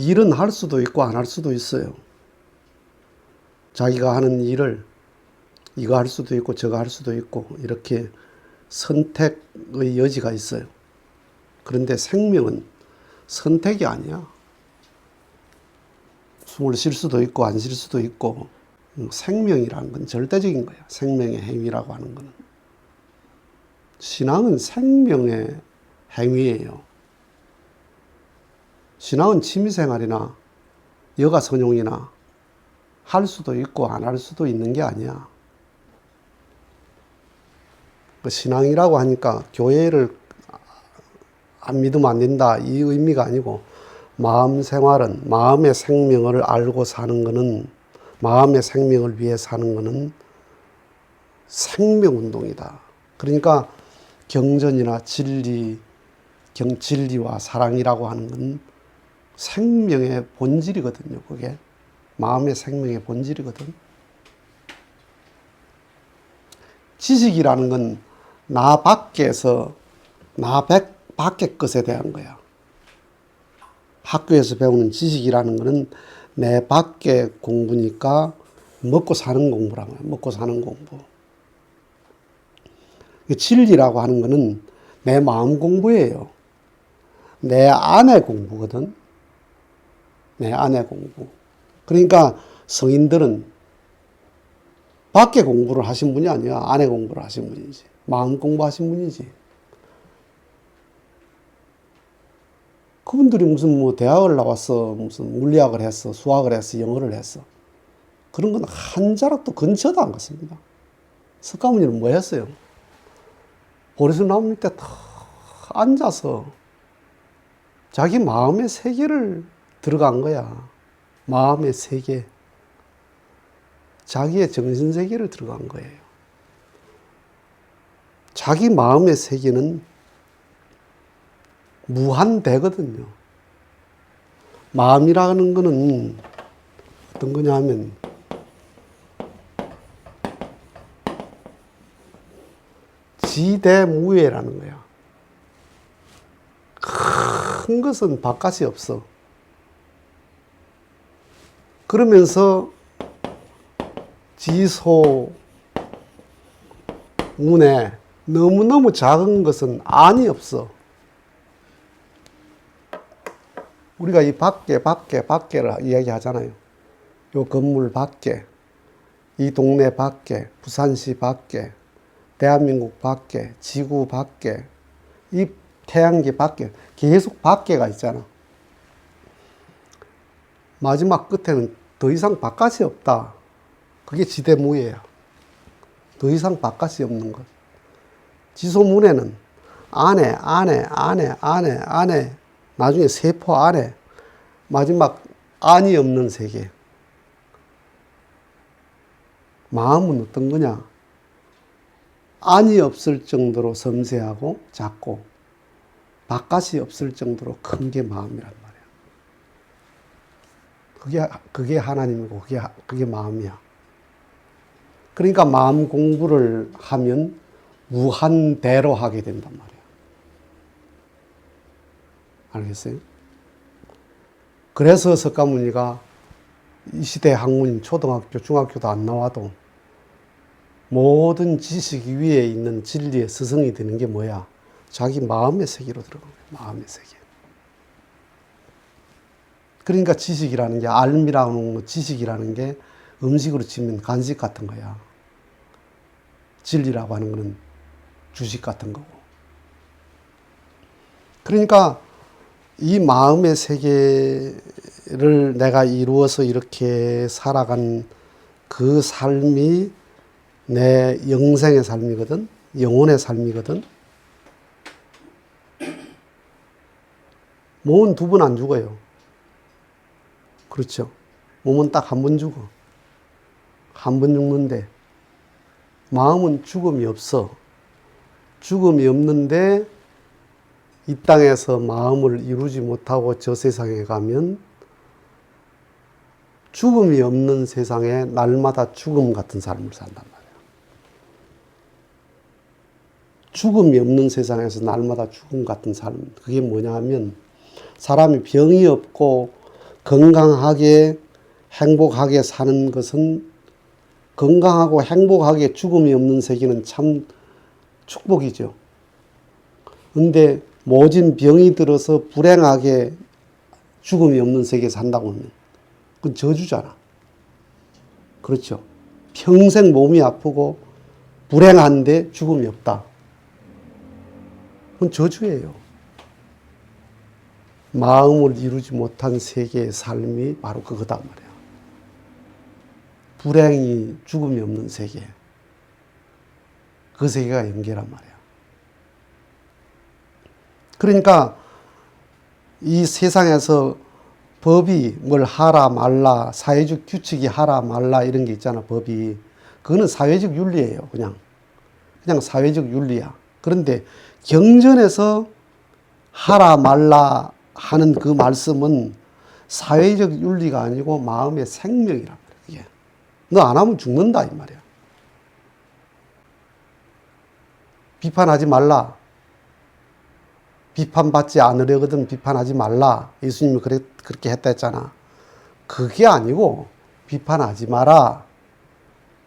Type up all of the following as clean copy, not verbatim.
일은 할 수도 있고 안 할 수도 있어요. 자기가 하는 일을 이거 할 수도 있고 저거 할 수도 있고 이렇게 선택의 여지가 있어요. 그런데 생명은 선택이 아니야. 숨을 쉴 수도 있고 안 쉴 수도 있고 생명이라는 건 절대적인 거야. 생명의 행위라고 하는 거는. 신앙은 생명의 행위예요. 신앙은 취미생활이나 여가선용이나 할 수도 있고 안 할 수도 있는 게 아니야. 신앙이라고 하니까 교회를 안 믿으면 안 된다 이 의미가 아니고 마음 생활은 마음의 생명을 알고 사는 거는 마음의 생명을 위해 사는 거는 생명운동이다. 그러니까 경전이나 진리와 사랑이라고 하는 건 생명의 본질이거든요. 그게 마음의 생명의 본질이거든. 지식이라는 건 나 밖에서 나 밖의 것에 대한 거야. 학교에서 배우는 지식이라는 거는 내 밖의 공부니까 먹고 사는 공부란 말이야. 먹고 사는 공부. 진리라고 하는 거는 내 마음 공부예요. 내 안의 공부거든. 내 안의 공부. 그러니까 성인들은 밖에 공부를 하신 분이 아니야. 안에 공부를 하신 분이지. 마음 공부하신 분이지. 그분들이 무슨 뭐 대학을 나왔어, 무슨 물리학을 했어, 수학을 했어, 영어를 했어. 그런 건 한 자락도 근처도 안 갔습니다. 석가모니는 뭐 했어요? 보리수 나무 밑에 탁 앉아서 자기 마음의 세계를 들어간 거야. 마음의 세계. 자기의 정신세계를 들어간 거예요. 자기 마음의 세계는 무한대거든요. 마음이라는 거는 어떤 거냐 하면 지대무예라는 거야. 큰 것은 바깥이 없어. 그러면서 지소, 운에 너무너무 작은 것은 안이 없어. 우리가 이 밖에를 이야기하잖아요. 요 건물 밖에, 이 동네 밖에, 부산시 밖에, 대한민국 밖에, 지구 밖에, 이 태양계 밖에, 계속 밖에가 있잖아. 마지막 끝에는 더 이상 바깥이 없다. 그게 지대무예야. 더 이상 바깥이 없는 것. 지소문에는 안에, 나중에 세포 안에, 마지막 안이 없는 세계. 마음은 어떤 거냐? 안이 없을 정도로 섬세하고 작고, 바깥이 없을 정도로 큰 게 마음이란 말이야. 그게 하나님이고, 그게 마음이야. 그러니까 마음 공부를 하면 무한대로 하게 된단 말이야. 알겠어요? 그래서 석가모니가 이 시대 학문인 초등학교, 중학교도 안 나와도 모든 지식 위에 있는 진리의 스승이 되는 게 뭐야? 자기 마음의 세계로 들어가는 거야. 마음의 세계. 그러니까 지식이라는 게, 알미라는 거, 지식이라는 게 음식으로 치면 간식 같은 거야. 진리라고 하는 거는 주식 같은 거고. 그러니까 이 마음의 세계를 내가 이루어서 이렇게 살아간 그 삶이 내 영생의 삶이거든. 영혼의 삶이거든. 몸은 두 번 안 죽어요. 그렇죠. 몸은 딱 한 번 죽어. 한 번 죽는데 마음은 죽음이 없어. 죽음이 없는데 이 땅에서 마음을 이루지 못하고 저 세상에 가면 죽음이 없는 세상에 날마다 죽음 같은 삶을 산단 말이야. 죽음이 없는 세상에서 날마다 죽음 같은 삶. 그게 뭐냐 하면 사람이 병이 없고 건강하게 행복하게 사는 것은, 건강하고 행복하게 죽음이 없는 세계는 참 축복이죠. 근데 모진 병이 들어서 불행하게 죽음이 없는 세계에 산다고 하면 그건 저주잖아. 그렇죠. 평생 몸이 아프고 불행한데 죽음이 없다. 그건 저주예요. 마음을 이루지 못한 세계의 삶이 바로 그거단 말이야. 불행이 죽음이 없는 세계. 그 세계가 연계란 말이야. 그러니까 이 세상에서 법이 뭘 하라 말라, 사회적 규칙이 하라 말라 이런 게 있잖아, 법이. 그거는 사회적 윤리예요, 그냥 사회적 윤리야. 그런데 경전에서 하라 말라 하는 그 말씀은 사회적 윤리가 아니고 마음의 생명이란 말이야. 너 안 하면 죽는다 이 말이야. 비판하지 말라. 비판받지 않으려거든 비판하지 말라. 예수님이 그렇게 했다 했잖아. 그게 아니고 비판하지 마라.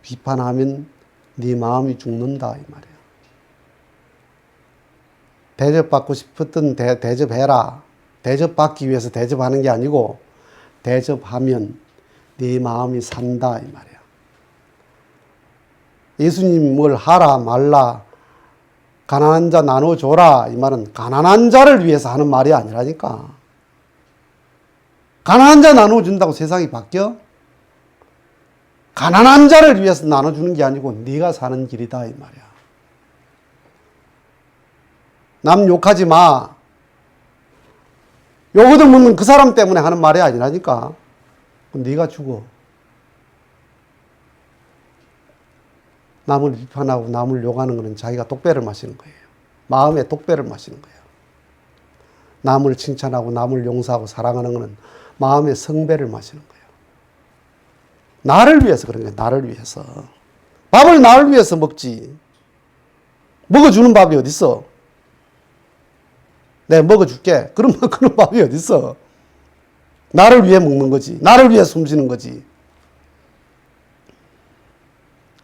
비판하면 네 마음이 죽는다 이 말이야. 대접받고 싶었던 대접해라. 대접받기 위해서 대접하는 게 아니고 대접하면 네 마음이 산다 이 말이야. 예수님 뭘 하라 말라, 가난한 자 나눠줘라 이 말은 가난한 자를 위해서 하는 말이 아니라니까. 가난한 자 나눠준다고 세상이 바뀌어? 가난한 자를 위해서 나눠주는 게 아니고 네가 사는 길이다 이 말이야. 남 욕하지 마. 욕 얻으면 그 사람 때문에 하는 말이 아니라니까. 네가 죽어. 남을 비판하고 남을 욕하는 것은 자기가 독배를 마시는 거예요. 마음에 독배를 마시는 거예요. 남을 칭찬하고 남을 용서하고 사랑하는 것은 마음의 성배를 마시는 거예요. 나를 위해서 그런 거예요. 나를 위해서. 밥을 나를 위해서 먹지. 먹어주는 밥이 어딨어? 내가 먹어줄게. 그런 밥이 어딨어? 나를 위해 먹는 거지. 나를 위해 숨쉬는 거지.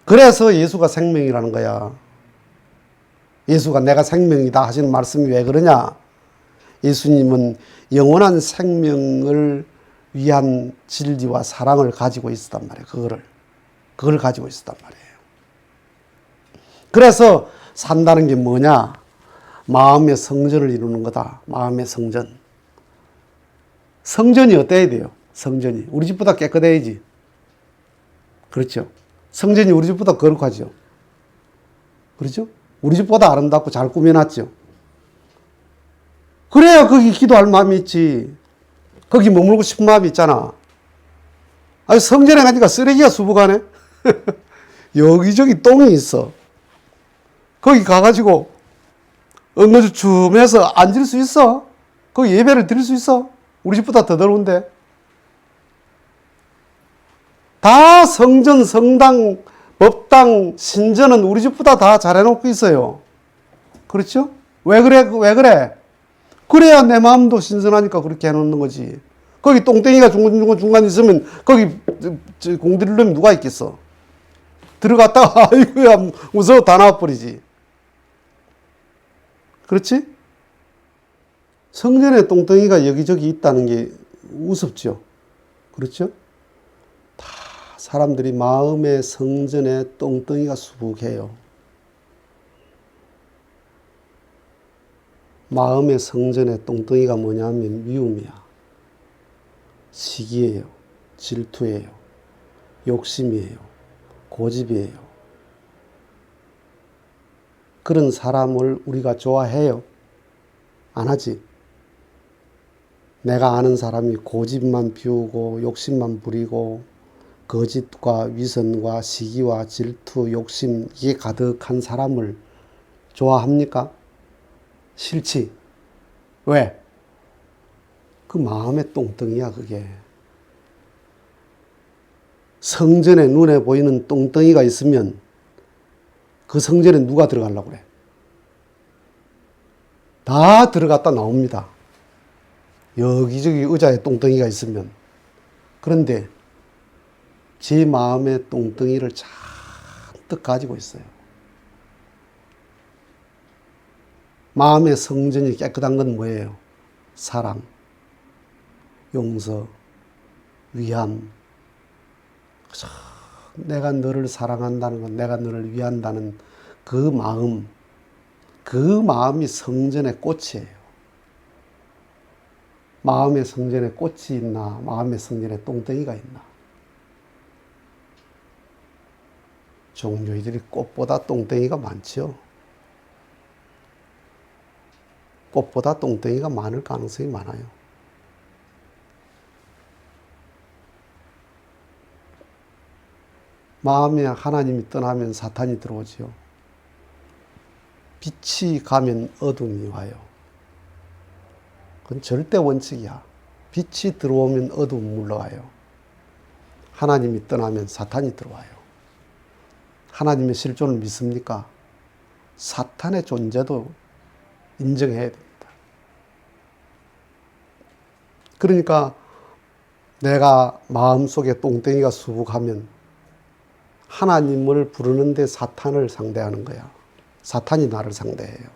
그래서 예수가 생명이라는 거야. 예수가 내가 생명이다 하시는 말씀이 왜 그러냐? 예수님은 영원한 생명을 위한 진리와 사랑을 가지고 있었단 말이에요. 그걸 가지고 있었단 말이에요. 그래서 산다는 게 뭐냐? 마음의 성전을 이루는 거다. 마음의 성전. 성전이 어때야 돼요? 성전이. 우리 집보다 깨끗해야지. 그렇죠? 성전이 우리 집보다 거룩하죠. 그렇죠? 우리 집보다 아름답고 잘 꾸며놨죠. 그래야 거기 기도할 마음이 있지. 거기 머물고 싶은 마음이 있잖아. 아니, 성전에 가니까 쓰레기가 수북하네? 여기저기 똥이 있어. 거기 가가지고 엉거주춤해서 앉을 수 있어? 거기 예배를 드릴 수 있어? 우리 집보다 더 더러운데. 다 성전, 성당, 법당, 신전은 우리 집보다 다 잘해놓고 있어요. 그렇죠? 왜 그래? 왜 그래? 그래야 내 마음도 신선하니까 그렇게 해놓는 거지. 거기 똥땡이가 중간중간 있으면 거기 공들일 놈이 누가 있겠어? 들어갔다가 아이고야 무서워 다 나와버리지. 그렇지? 성전에 똥덩이가 여기저기 있다는 게 우습죠. 그렇죠? 다 사람들이 마음의 성전에 똥덩이가 수북해요. 마음의 성전에 똥덩이가 뭐냐면 미움이야. 시기예요. 질투예요. 욕심이에요. 고집이에요. 그런 사람을 우리가 좋아해요? 안 하지? 내가 아는 사람이 고집만 피우고 욕심만 부리고 거짓과 위선과 시기와 질투, 욕심 이게 가득한 사람을 좋아합니까? 싫지? 왜? 그 마음의 똥덩이야 그게. 성전에 눈에 보이는 똥덩이가 있으면 그 성전에 누가 들어가려고 그래? 다 들어갔다 나옵니다. 여기저기 의자에 똥덩이가 있으면. 그런데 제 마음의 똥덩이를 잔뜩 가지고 있어요. 마음의 성전이 깨끗한 건 뭐예요? 사랑, 용서, 위함. 내가 너를 사랑한다는 건, 내가 너를 위한다는 그 마음이 성전의 꽃이에요. 마음의 성전에 꽃이 있나, 마음의 성전에 똥덩이가 있나. 종교인들이 꽃보다 똥덩이가 많죠. 꽃보다 똥덩이가 많을 가능성이 많아요. 마음에 하나님이 떠나면 사탄이 들어오지요. 빛이 가면 어둠이 와요. 그건 절대 원칙이야. 빛이 들어오면 어둠이 물러와요. 하나님이 떠나면 사탄이 들어와요. 하나님의 실존을 믿습니까? 사탄의 존재도 인정해야 됩니다. 그러니까 내가 마음속에 똥덩이가 수북하면 하나님을 부르는데 사탄을 상대하는 거야. 사탄이 나를 상대해요.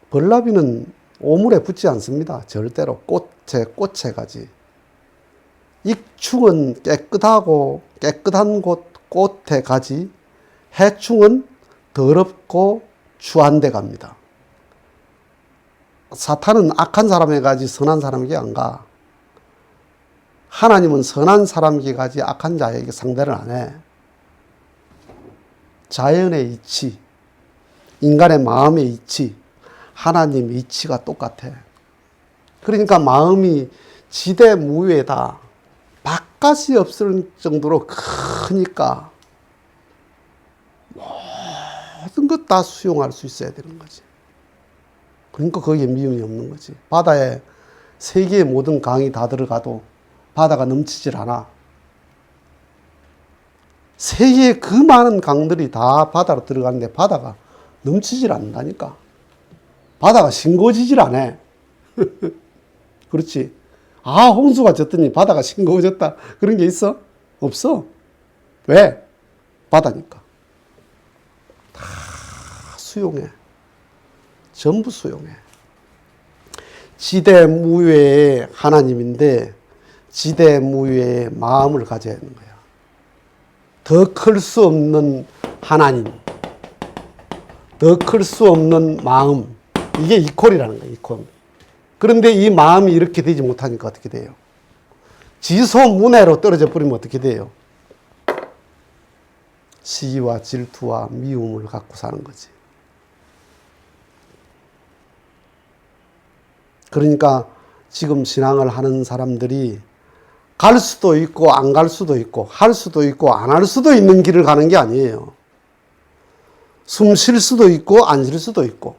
벌나비는 오물에 붙지 않습니다. 절대로. 꽃에 가지. 익충은 깨끗한 꽃에 가지, 해충은 더럽고 추한 데 갑니다. 사탄은 악한 사람에 가지 선한 사람에게 안 가. 하나님은 선한 사람에게 가지 악한 자에게 상대를 안 해. 자연의 이치, 인간의 마음의 이치, 하나님의 이치가 똑같아. 그러니까 마음이 지대무외다. 바깥이 없을 정도로 크니까 모든 것 다 수용할 수 있어야 되는 거지. 그러니까 거기에 미움이 없는 거지. 바다에 세계의 모든 강이 다 들어가도 바다가 넘치질 않아. 세계의 그 많은 강들이 다 바다로 들어가는데 바다가 넘치질 않는다니까. 바다가 싱거워지질 않아. 그렇지. 아, 홍수가 졌더니 바다가 싱거워졌다. 그런 게 있어? 없어. 왜? 바다니까. 다 수용해. 전부 수용해. 지대무외의 하나님인데 지대무외의 마음을 가져야 하는 거야. 더 클 수 없는 하나님, 더 클 수 없는 마음, 이게 이퀄이라는 거야. 이퀄. 그런데 이 마음이 이렇게 되지 못하니까 어떻게 돼요? 지소문해로 떨어져 버리면 어떻게 돼요? 시기와 질투와 미움을 갖고 사는 거지. 그러니까 지금 신앙을 하는 사람들이 갈 수도 있고 안 갈 수도 있고 할 수도 있고 안 할 수도 있는 길을 가는 게 아니에요. 숨 쉴 수도 있고 안 쉴 수도 있고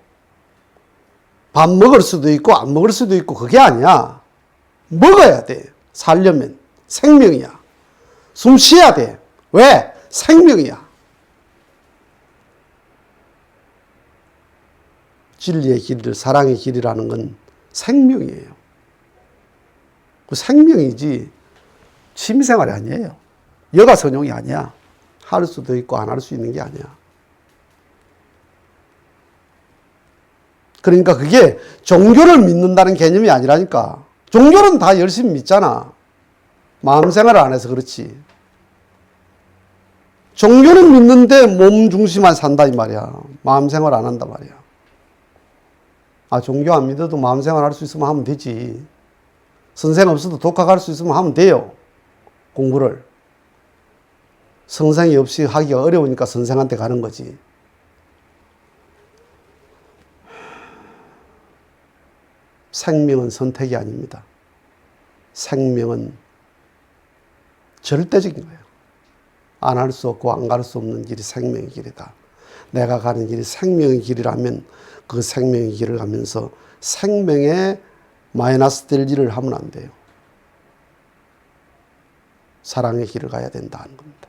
밥 먹을 수도 있고 안 먹을 수도 있고 그게 아니야. 먹어야 돼. 살려면. 생명이야. 숨 쉬어야 돼. 왜? 생명이야. 진리의 길, 사랑의 길이라는 건 생명이에요. 그 생명이지 취미생활이 아니에요. 여가선용이 아니야. 할 수도 있고 안 할 수 있는 게 아니야. 그러니까 그게 종교를 믿는다는 개념이 아니라니까. 종교는 다 열심히 믿잖아. 마음생활을 안 해서 그렇지. 종교는 믿는데 몸 중심만 산다 이 말이야. 마음생활 안 한단 말이야. 아, 종교 안 믿어도 마음생활 할 수 있으면 하면 되지. 선생 없어도 독학할 수 있으면 하면 돼요. 공부를. 선생이 없이 하기가 어려우니까 선생한테 가는 거지. 생명은 선택이 아닙니다. 생명은 절대적인 거예요. 안 할 수 없고 안 갈 수 없는 길이 생명의 길이다. 내가 가는 길이 생명의 길이라면 그 생명의 길을 가면서 생명에 마이너스 될 일을 하면 안 돼요. 사랑의 길을 가야 된다는 겁니다.